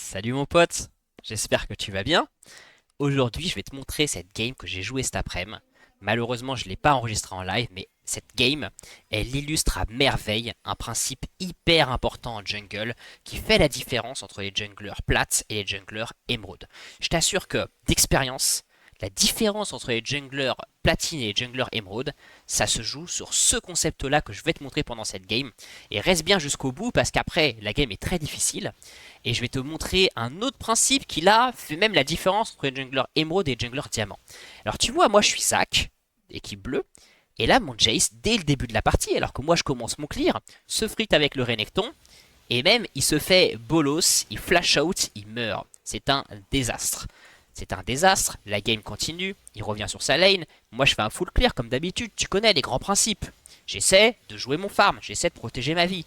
Salut mon pote, j'espère que tu vas bien. Aujourd'hui, je vais te montrer cette game que j'ai jouée cet après-midi. Malheureusement, je ne l'ai pas enregistrée en live, mais cette game, elle illustre à merveille un principe hyper important en jungle qui fait la différence entre les junglers plates et les junglers émeraudes. Je t'assure que, d'expérience, la différence entre les junglers platine et les junglers émeraude, ça se joue sur ce concept-là que je vais te montrer pendant cette game. Et reste bien jusqu'au bout parce qu'après, la game est très difficile. Et je vais te montrer un autre principe qui là fait même la différence entre les junglers émeraude et les junglers diamant. Alors tu vois, moi je suis Zac, équipe bleue, et là mon Jace, dès le début de la partie, alors que moi je commence mon clear, se frite avec le Renekton, et même il se fait bolos, il flash out, il meurt. C'est un désastre. C'est un désastre, la game continue, il revient sur sa lane, moi je fais un full clear comme d'habitude, tu connais les grands principes. J'essaie de jouer mon farm, j'essaie de protéger ma vie.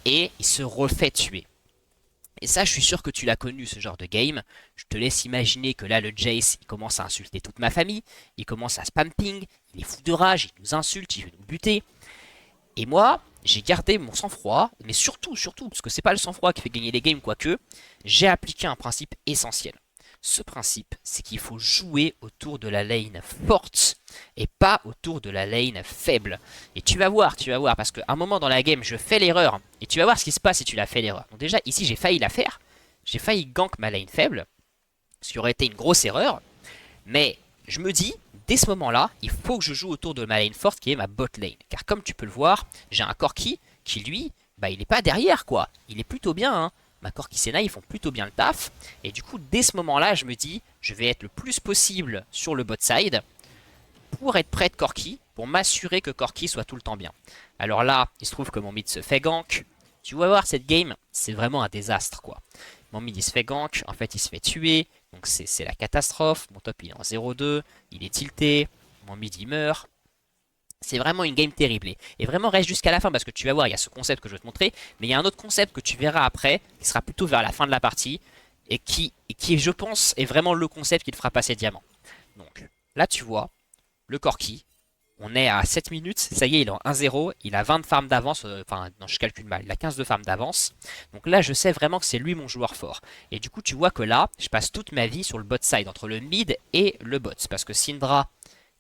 Et il se refait tuer. Et ça, je suis sûr que tu l'as connu, ce genre de game. Je te laisse imaginer que là, le Jace, il commence à insulter toute ma famille. Il commence à spam ping. Il est fou de rage. Il nous insulte. Il veut nous buter. Et moi, j'ai gardé mon sang-froid. Mais surtout, parce que c'est pas le sang-froid qui fait gagner les games, quoique, j'ai appliqué un principe essentiel. Ce principe, c'est qu'il faut jouer autour de la lane forte et pas autour de la lane faible. Et tu vas voir, parce qu'à un moment dans la game, je fais l'erreur, et tu vas voir ce qui se passe si tu l'as fait l'erreur. Donc déjà, ici, j'ai failli la faire, j'ai failli gank ma lane faible, ce qui aurait été une grosse erreur, mais je me dis, dès ce moment-là, il faut que je joue autour de ma lane forte qui est ma bot lane. Car comme tu peux le voir, j'ai un Corki qui lui, bah il est pas derrière quoi. Il est plutôt bien, hein. Ma Corki Senna, ils font plutôt bien le taf. Et du coup, dès ce moment-là, je me dis, je vais être le plus possible sur le bot side pour être près de Corki, pour m'assurer que Corki soit tout le temps bien. Alors là, il se trouve que mon mid se fait gank. Tu vas voir, cette game, c'est vraiment un désastre quoi. Mon mid il se fait gank, en fait il se fait tuer, donc c'est la catastrophe. Mon top il est en 0-2, il est tilté, mon mid il meurt. C'est vraiment une game terrible. Et vraiment reste jusqu'à la fin parce que tu vas voir, il y a ce concept que je vais te montrer, mais il y a un autre concept que tu verras après, qui sera plutôt vers la fin de la partie, et qui je pense, est vraiment le concept qui te fera passer diamant. Donc là tu vois, le Corki, on est à 7 minutes, ça y est, il est en 1-0, il a 20 de farm d'avance, enfin non je calcule mal, il a 15 de farm d'avance. Donc là je sais vraiment que c'est lui mon joueur fort. Et du coup tu vois que là, je passe toute ma vie sur le bot side, entre le mid et le bot. Parce que Syndra,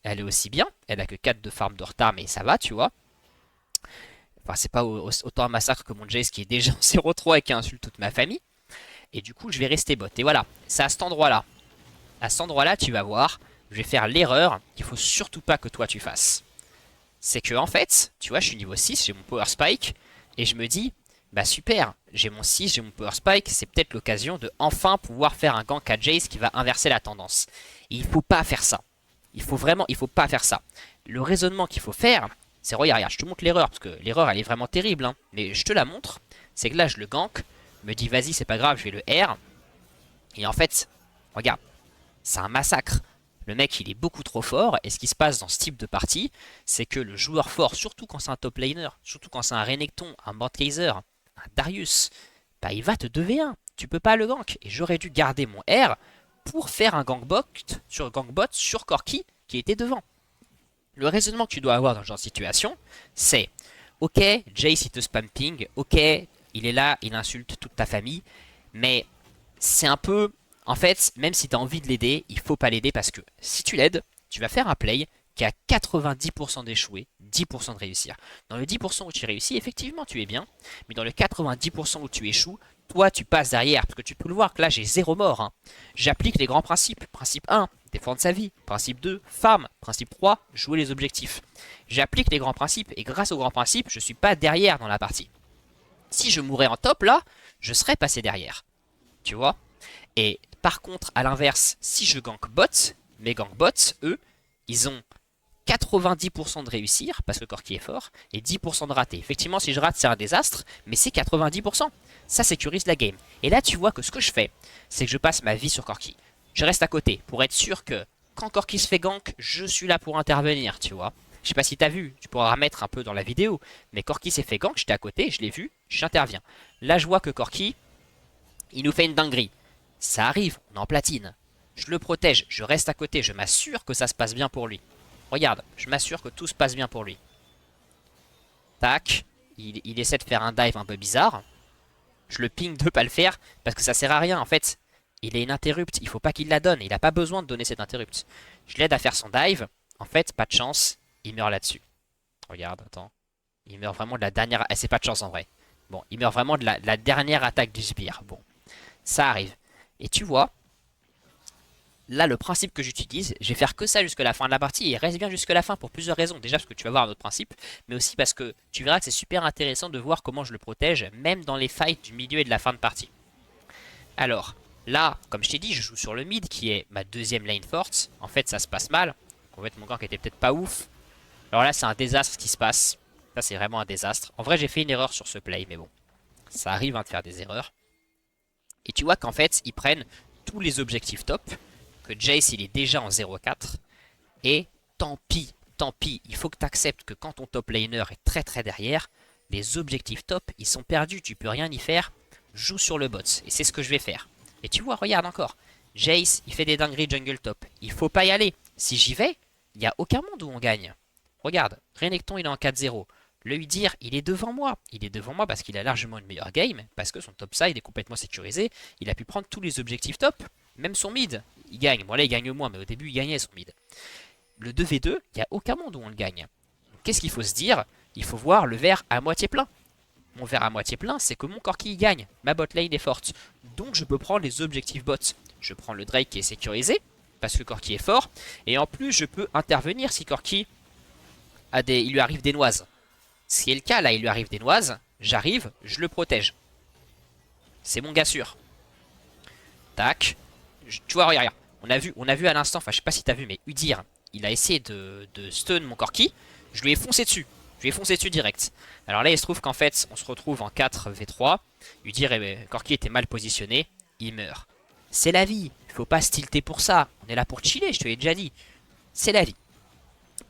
elle est aussi bien, elle a que 4 de farm de retard mais ça va tu vois. Enfin c'est pas autant un massacre que mon Jace qui est déjà en 0-3 et qui insulte toute ma famille. Et du coup je vais rester bot. Et voilà, c'est à cet endroit-là. À cet endroit-là tu vas voir, je vais faire l'erreur qu'il faut surtout pas que toi tu fasses. C'est que en fait, tu vois, je suis niveau 6, j'ai mon power spike, et je me dis, bah super, j'ai mon 6, j'ai mon power spike, c'est peut-être l'occasion de enfin pouvoir faire un gank à Jace qui va inverser la tendance. Et il faut pas faire ça. Il faut pas faire ça. Le raisonnement qu'il faut faire, c'est, regarde, je te montre l'erreur, parce que l'erreur elle est vraiment terrible, hein, mais je te la montre, c'est que là je le gank, me dis vas-y c'est pas grave, je vais le R, et en fait, regarde, c'est un massacre. Le mec, il est beaucoup trop fort. Et ce qui se passe dans ce type de partie, c'est que le joueur fort, surtout quand c'est un top laner, surtout quand c'est un Renekton, un Mordekaiser, un Darius, bah il va te 2v1. Tu peux pas le gank. Et j'aurais dû garder mon R pour faire un gangbot sur Corki qui était devant. Le raisonnement que tu dois avoir dans ce genre de situation, c'est ok, Jace il te spam ping, ok, il est là, il insulte toute ta famille, mais c'est un peu... En fait, même si tu as envie de l'aider, il faut pas l'aider parce que si tu l'aides, tu vas faire un play qui a 90% d'échouer, 10% de réussir. Dans le 10% où tu réussis, effectivement, tu es bien, mais dans le 90% où tu échoues, toi, tu passes derrière. Parce que tu peux le voir que là, j'ai 0 mort. Hein. J'applique les grands principes. Principe 1, défendre sa vie. Principe 2, farm. Principe 3, jouer les objectifs. J'applique les grands principes et grâce aux grands principes, je suis pas derrière dans la partie. Si je mourais en top, là, je serais passé derrière. Tu vois? Et par contre, à l'inverse, si je gank bot, mes gank bots, eux, ils ont 90% de réussir, parce que Corki est fort, et 10% de rater. Effectivement, si je rate, c'est un désastre, mais c'est 90%. Ça sécurise la game. Et là, tu vois que ce que je fais, c'est que je passe ma vie sur Corki. Je reste à côté, pour être sûr que quand Corki se fait gank, je suis là pour intervenir, tu vois. Je sais pas si t'as vu, tu pourras remettre un peu dans la vidéo, mais Corki s'est fait gank, j'étais à côté, je l'ai vu, j'interviens. Là, je vois que Corki, il nous fait une dinguerie. Ça arrive, on est en platine. Je le protège, je reste à côté, je m'assure que ça se passe bien pour lui. Regarde, je m'assure que tout se passe bien pour lui. Tac, il essaie de faire un dive un peu bizarre. Je le ping de pas le faire parce que ça sert à rien en fait. Il est une interrupt, il faut pas qu'il la donne, il a pas besoin de donner cette interrupt. Je l'aide à faire son dive, en fait, pas de chance, il meurt là-dessus. Regarde, attends. Il meurt vraiment de la dernière... c'est pas de chance en vrai. Bon, il meurt vraiment de la dernière attaque du sbire. Bon, ça arrive. Et tu vois, là, le principe que j'utilise, je vais faire que ça jusqu'à la fin de la partie et reste bien jusqu'à la fin pour plusieurs raisons. Déjà parce que tu vas voir un autre principe, mais aussi parce que tu verras que c'est super intéressant de voir comment je le protège, même dans les fights du milieu et de la fin de partie. Alors, là, comme je t'ai dit, je joue sur le mid qui est ma deuxième lane forte. En fait, ça se passe mal. En fait, mon gank était peut-être pas ouf. Alors là, c'est un désastre ce qui se passe. Ça, c'est vraiment un désastre. En vrai, j'ai fait une erreur sur ce play, mais bon. Ça arrive hein, de faire des erreurs. Et tu vois qu'en fait, ils prennent tous les objectifs top. Que Jace, il est déjà en 0-4. Et tant pis, tant pis. Il faut que tu acceptes que quand ton top laner est très très derrière, les objectifs top, ils sont perdus. Tu peux rien y faire. Joue sur le bot. Et c'est ce que je vais faire. Et tu vois, regarde encore. Jace, il fait des dingueries jungle top. Il faut pas y aller. Si j'y vais, il n'y a aucun monde où on gagne. Regarde, Renekton, il est en 4-0. Le Udyr, il est devant moi. Il est devant moi parce qu'il a largement une meilleure game, parce que son top side est complètement sécurisé. Il a pu prendre tous les objectifs top, même son mid. Il gagne. Bon là, il gagne moins, mais au début, il gagnait son mid. Le 2v2, il n'y a aucun monde où on le gagne. Qu'est-ce qu'il faut se dire? Il faut voir le verre à moitié plein. Mon verre à moitié plein, c'est que mon Corki gagne. Ma bot lane est forte. Donc je peux prendre les objectifs bots. Je prends le Drake qui est sécurisé, parce que Corki est fort. Et en plus, je peux intervenir si Corki il lui arrive des noises. Ce qui est le cas, là, il lui arrive des noises. J'arrive, je le protège. C'est mon gars sûr. Tac. Tu vois, regarde. On a vu à l'instant, enfin je sais pas si t'as vu, mais Udyr, il a essayé de stun mon Corki. Je lui ai foncé dessus. Je lui ai foncé dessus direct. Alors là, il se trouve qu'en fait, on se retrouve en 4v3. Udyr et Corki étaient mal positionnés. Il meurt. C'est la vie. Il faut pas se tilter pour ça. On est là pour chiller, je te l'ai déjà dit. C'est la vie.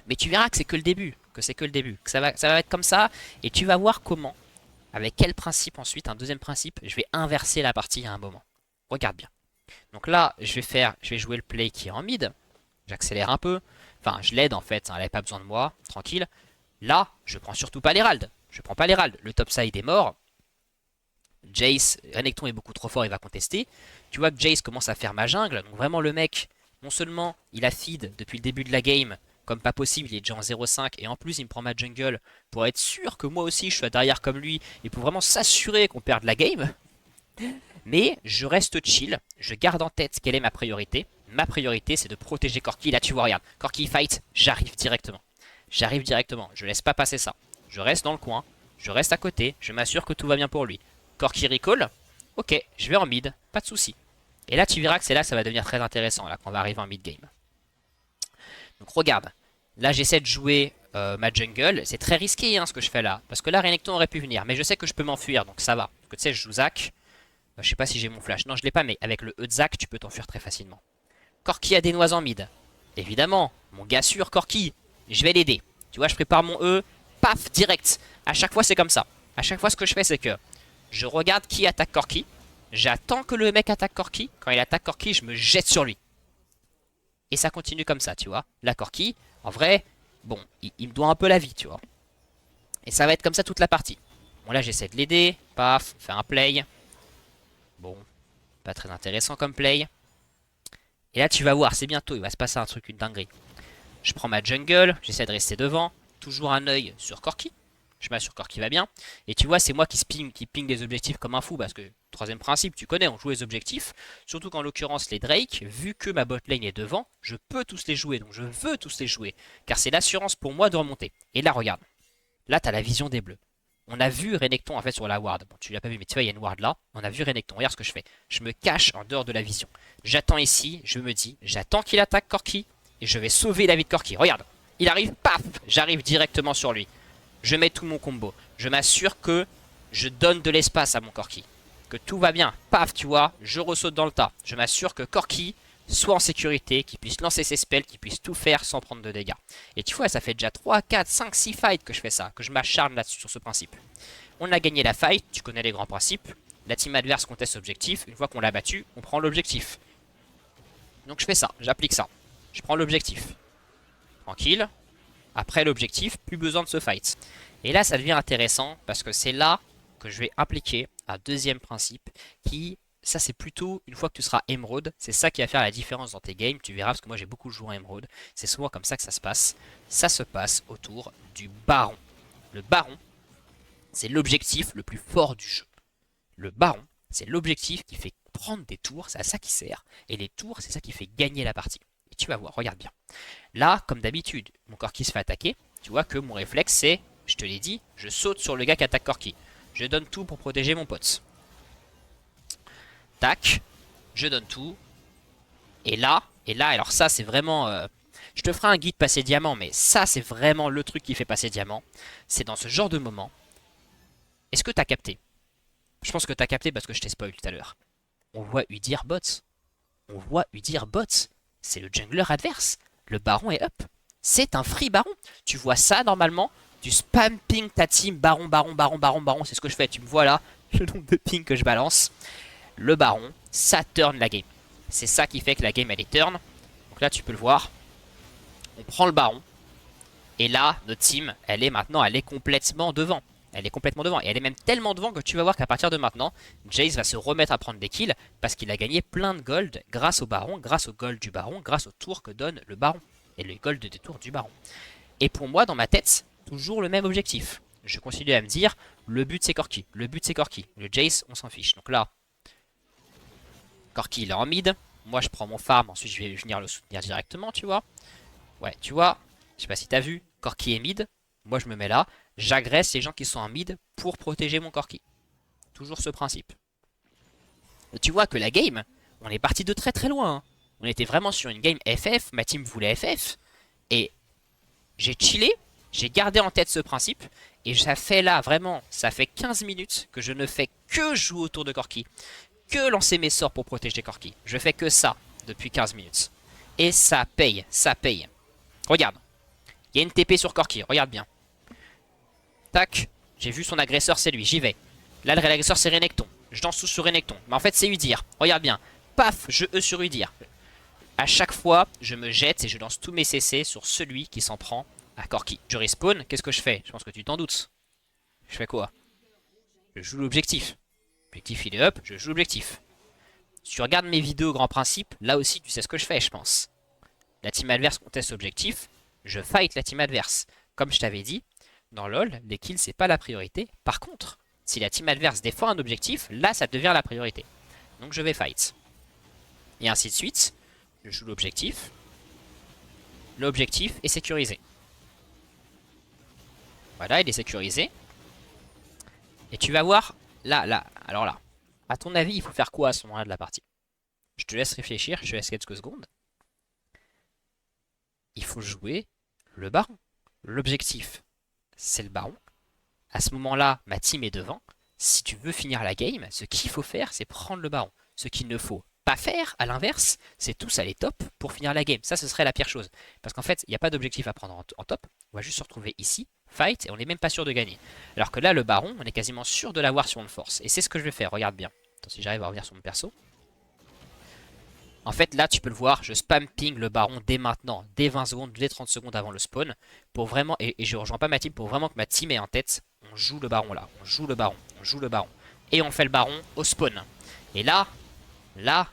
Mais tu verras que c'est que le début. Que c'est que le début. Que ça va être comme ça. Et tu vas voir comment. Avec quel principe ensuite, un deuxième principe, je vais inverser la partie à un moment. Regarde bien. Donc là, je vais jouer le play qui est en mid. J'accélère un peu. Enfin, je l'aide en fait. Hein, elle n'avait pas besoin de moi. Tranquille. Là, je prends surtout pas l'Herald. Je prends pas l'Herald. Le topside est mort. Jace, Renekton est beaucoup trop fort, il va contester. Tu vois que Jace commence à faire ma jungle. Donc vraiment le mec, non seulement il a feed depuis le début de la game, comme pas possible, il est déjà en 0-5. Et en plus il me prend ma jungle pour être sûr que moi aussi je sois derrière comme lui. Et pour vraiment s'assurer qu'on perde la game. Mais je reste chill, je garde en tête quelle est ma priorité. Ma priorité c'est de protéger Corki. Là tu vois, regarde, Corki fight, j'arrive directement. J'arrive directement, je laisse pas passer ça. Je reste dans le coin, je reste à côté, je m'assure que tout va bien pour lui. Corki recall, ok, je vais en mid, pas de souci. Et là tu verras que c'est là que ça va devenir très intéressant, là qu'on va arriver en mid game. Donc regarde, là j'essaie de jouer ma jungle, c'est très risqué hein, ce que je fais là. Parce que là Renekton aurait pu venir, mais je sais que je peux m'enfuir, donc ça va. Parce que tu sais, je joue Zac, je sais pas si j'ai mon flash, non je l'ai pas, mais avec le E de Zac tu peux t'enfuir très facilement. Corki a des noises en mid, évidemment, mon gars sûr Corki, je vais l'aider. Tu vois, je prépare mon E, paf, direct. À chaque fois c'est comme ça. À chaque fois ce que je fais c'est que je regarde qui attaque Corki. J'attends que le mec attaque Corki. Quand il attaque Corki, je me jette sur lui. Et ça continue comme ça, tu vois. La Corki, en vrai, bon, il me doit un peu la vie, tu vois. Et ça va être comme ça toute la partie. Bon, là, j'essaie de l'aider. Paf, faire un play. Bon, pas très intéressant comme play. Et là, tu vas voir, c'est bientôt, il va se passer un truc, une dinguerie. Je prends ma jungle, j'essaie de rester devant. Toujours un œil sur Corki. Je m'assure Corki va bien. Et tu vois, c'est moi qui ping les objectifs comme un fou. Parce que, troisième principe, tu connais, on joue les objectifs. Surtout qu'en l'occurrence, les Drake, vu que ma botlane est devant, je peux tous les jouer. Donc je veux tous les jouer. Car c'est l'assurance pour moi de remonter. Et là, regarde. Là, t'as la vision des bleus. On a vu Renekton en fait sur la ward. Bon, tu l'as pas vu, mais tu vois, il y a une ward là. On a vu Renekton. Regarde ce que je fais. Je me cache en dehors de la vision. J'attends ici, je me dis, j'attends qu'il attaque Corki. Et je vais sauver la vie de Corki. Regarde. Il arrive, paf, j'arrive directement sur lui. Je mets tout mon combo. Je m'assure que je donne de l'espace à mon Corki. Que tout va bien. Paf, tu vois, je ressaute dans le tas. Je m'assure que Corki soit en sécurité, qu'il puisse lancer ses spells, qu'il puisse tout faire sans prendre de dégâts. Et tu vois, ça fait déjà 3, 4, 5, 6 fights que je fais ça, que je m'acharne là-dessus sur ce principe. On a gagné la fight, tu connais les grands principes. La team adverse conteste l'objectif. Une fois qu'on l'a battu, on prend l'objectif. Donc je fais ça, j'applique ça. Je prends l'objectif. Tranquille. Après l'objectif, plus besoin de ce fight. Et là, ça devient intéressant parce que c'est là que je vais appliquer un deuxième principe qui, ça c'est plutôt une fois que tu seras émeraude, c'est ça qui va faire la différence dans tes games. Tu verras parce que moi j'ai beaucoup joué en émeraude. C'est souvent comme ça que ça se passe. Ça se passe autour du baron. Le baron, c'est l'objectif le plus fort du jeu. Le baron, c'est l'objectif qui fait prendre des tours, c'est à ça qui sert. Et les tours, c'est ça qui fait gagner la partie. Et tu vas voir, regarde bien. Là, comme d'habitude, mon Corki se fait attaquer. Tu vois que mon réflexe, c'est, je te l'ai dit, je saute sur le gars qui attaque Corki. Je donne tout pour protéger mon pote. Tac, je donne tout. Et là, alors ça, c'est vraiment... je te ferai un guide passer diamant, mais ça, c'est vraiment le truc qui fait passer diamant. C'est dans ce genre de moment. Est-ce que t'as capté? Je pense que t'as capté parce que je t'ai spoil tout à l'heure. On voit Udyr bot. On voit Udyr bot. C'est le jungler adverse. Le baron est up. C'est un free baron. Tu vois ça normalement. Tu spam ping ta team baron, baron, baron, baron, baron. C'est ce que je fais. Tu me vois là. Le nombre de ping que je balance. Le baron, ça turn la game. C'est ça qui fait que la game elle est turn. Donc là tu peux le voir. On prend le baron. Et là, notre team, elle est complètement devant. Elle est complètement devant. Et elle est même tellement devant que tu vas voir qu'à partir de maintenant, Jayce va se remettre à prendre des kills parce qu'il a gagné plein de gold grâce au baron, grâce au gold du baron, grâce au tour que donne le baron. Et le gold des tours du baron. Et pour moi, dans ma tête, toujours le même objectif. Je continue à me dire, le but c'est Corki, le but c'est Corki. Le Jayce, on s'en fiche. Donc là, Corki il est en mid. Moi je prends mon farm, ensuite je vais venir le soutenir directement, tu vois. Ouais, tu vois, je sais pas si t'as vu, Corki est mid. Moi je me mets là. J'agresse les gens qui sont en mid pour protéger mon Corki. Toujours ce principe. Et tu vois que la game, on est parti de très très loin. Hein. On était vraiment sur une game FF, ma team voulait FF. Et j'ai chillé, j'ai gardé en tête ce principe. Et ça fait là, vraiment, ça fait 15 minutes que je ne fais que jouer autour de Corki. Que lancer mes sorts pour protéger Corki. Je fais que ça depuis 15 minutes. Et ça paye, ça paye. Regarde, il y a une TP sur Corki, regarde bien. Tac, j'ai vu son agresseur, c'est lui, j'y vais. Là, l'agresseur, c'est Renekton. Je danse tout sur Renekton. Mais en fait, c'est Udyr. Regarde bien. Paf, je E sur Udyr. À chaque fois, je me jette et je lance tous mes CC sur celui qui s'en prend à Corki. Je respawn, qu'est-ce que je fais? Je pense que tu t'en doutes. Je fais quoi? Je joue l'objectif. L'objectif, il est up, je joue l'objectif. Si tu regardes mes vidéos grand principe, là aussi, tu sais ce que je fais, je pense. La team adverse conteste l'objectif, je fight la team adverse. Comme je t'avais dit, dans LoL, les kills, c'est pas la priorité. Par contre, si la team adverse défend un objectif, là, ça devient la priorité. Donc je vais fight. Et ainsi de suite. Je joue l'objectif. L'objectif est sécurisé. Voilà, il est sécurisé. Et tu vas voir, là, alors là. À ton avis, il faut faire quoi à ce moment-là de la partie? Je te laisse réfléchir, je te laisse quelques secondes. Il faut jouer le baron. L'objectif, c'est le baron. À ce moment-là, ma team est devant. Si tu veux finir la game, ce qu'il faut faire, c'est prendre le baron. Ce qu'il ne faut pas faire, à l'inverse, c'est tous aller top pour finir la game. Ça, ce serait la pire chose. Parce qu'en fait, il n'y a pas d'objectif à prendre en top. On va juste se retrouver ici, fight, et on n'est même pas sûr de gagner. Alors que là, le baron, on est quasiment sûr de l'avoir si on le force. Et c'est ce que je vais faire, regarde bien. Attends, si j'arrive à revenir sur mon perso. En fait, là, tu peux le voir, je spam ping le baron dès maintenant, dès 20 secondes, dès 30 secondes avant le spawn, pour vraiment, et je rejoins pas ma team, pour vraiment que ma team ait en tête, on joue le baron là, on joue le baron, on joue le baron. Et on fait le baron au spawn. Et là, la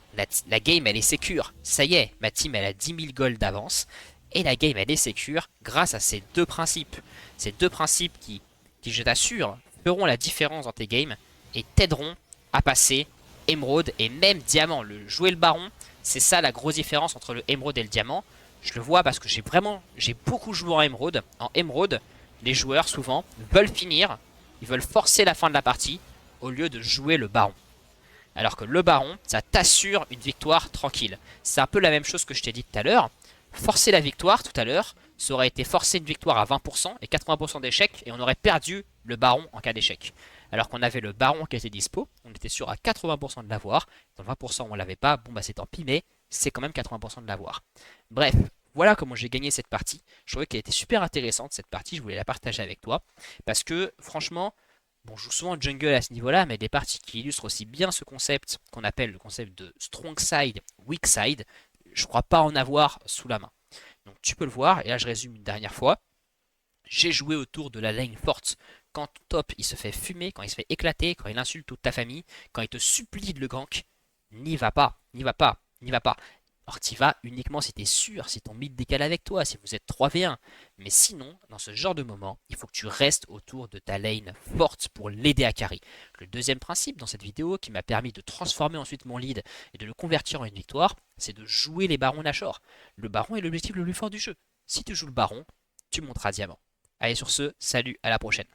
game, elle est sécure. Ça y est, ma team, elle a 10 000 gold d'avance, et la game, elle est sécure grâce à ces deux principes. Ces deux principes qui je t'assure, feront la différence dans tes games, et t'aideront à passer émeraude et même diamant. Jouer le baron, c'est ça la grosse différence entre le émeraude et le diamant. Je le vois parce que j'ai beaucoup joué en émeraude. En émeraude, les joueurs souvent veulent finir, ils veulent forcer la fin de la partie au lieu de jouer le baron. Alors que le baron, ça t'assure une victoire tranquille. C'est un peu la même chose que je t'ai dit tout à l'heure. Forcer la victoire tout à l'heure, ça aurait été forcer une victoire à 20% et 80% d'échecs et on aurait perdu le baron en cas d'échec. Alors qu'on avait le baron qui était dispo, on était sûr à 80% de l'avoir. Dans le 20% où on l'avait pas, bon bah c'est tant pis, mais c'est quand même 80% de l'avoir. Bref, voilà comment j'ai gagné cette partie. Je trouvais qu'elle était super intéressante cette partie, je voulais la partager avec toi. Parce que franchement, bon je joue souvent en jungle à ce niveau-là, mais des parties qui illustrent aussi bien ce concept qu'on appelle le concept de strong side, weak side, je crois pas en avoir sous la main. Donc tu peux le voir, et là je résume une dernière fois. J'ai joué autour de la lane forte quand ton top il se fait fumer, quand il se fait éclater, quand il insulte toute ta famille, quand il te supplie de le gank, n'y va pas, n'y va pas, n'y va pas. Alors t'y vas uniquement si t'es sûr, si ton mid décale avec toi, si vous êtes 3v1. Mais sinon, dans ce genre de moment, il faut que tu restes autour de ta lane forte pour l'aider à carry. Le deuxième principe dans cette vidéo qui m'a permis de transformer ensuite mon lead et de le convertir en une victoire, c'est de jouer les barons Nashor. Le baron est l'objectif le plus fort du jeu. Si tu joues le baron, tu monteras diamant. Allez sur ce, salut, à la prochaine.